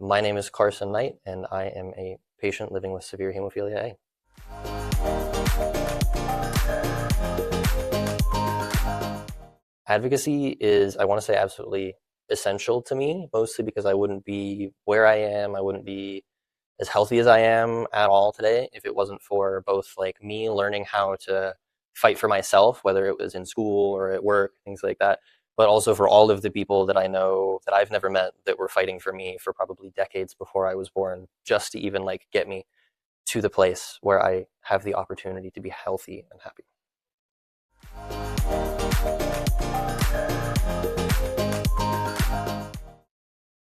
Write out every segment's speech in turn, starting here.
My name is Carson Knight, and I am a patient living with severe hemophilia A. Advocacy is, I want to say, absolutely essential to me, mostly because I wouldn't be where I am, I wouldn't be as healthy as I am at all today if it wasn't for both like me learning how to fight for myself, whether it was in school or at work, things like that, but also for all of the people that I know that I've never met that were fighting for me for probably decades before I was born, just to even like get me to the place where I have the opportunity to be healthy and happy.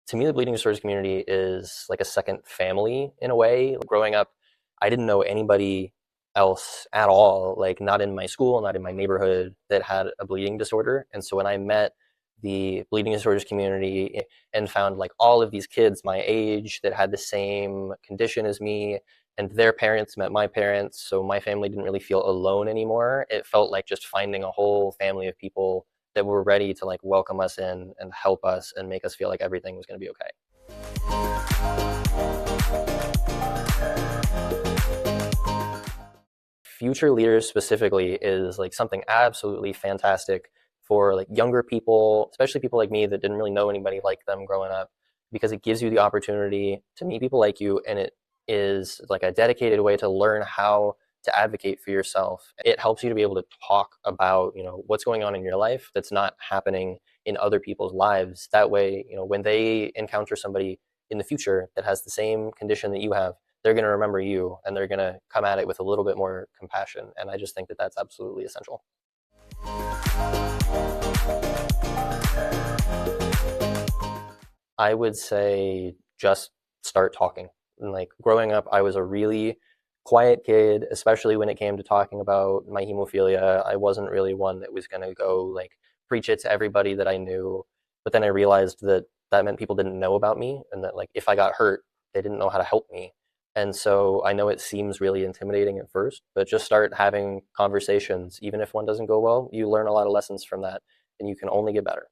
To me, the bleeding disorders community is like a second family in a way. Growing up, I didn't know anybody else at all, like not in my school, not in my neighborhood, that had a bleeding disorder. And so when I met the bleeding disorders community and found like all of these kids my age that had the same condition as me, and their parents met my parents, so my family didn't really feel alone anymore. It felt like just finding a whole family of people that were ready to like welcome us in and help us and make us feel like everything was going to be okay. Future leaders specifically is like something absolutely fantastic for like younger people, especially people like me that didn't really know anybody like them growing up, because it gives you the opportunity to meet people like you, and it is like a dedicated way to learn how to advocate for yourself. It helps you to be able to talk about, what's going on in your life that's not happening in other people's lives. That way, when they encounter somebody in the future that has the same condition that you have, they're going to remember you and they're going to come at it with a little bit more compassion. And I just think that that's absolutely essential. I would say just start talking. And like growing up, I was a really quiet kid, especially when it came to talking about my hemophilia. I wasn't really one that was going to go like preach it to everybody that I knew. But then I realized that that meant people didn't know about me, and that like if I got hurt, they didn't know how to help me. And so I know it seems really intimidating at first, but just start having conversations. Even if one doesn't go well, you learn a lot of lessons from that, and you can only get better.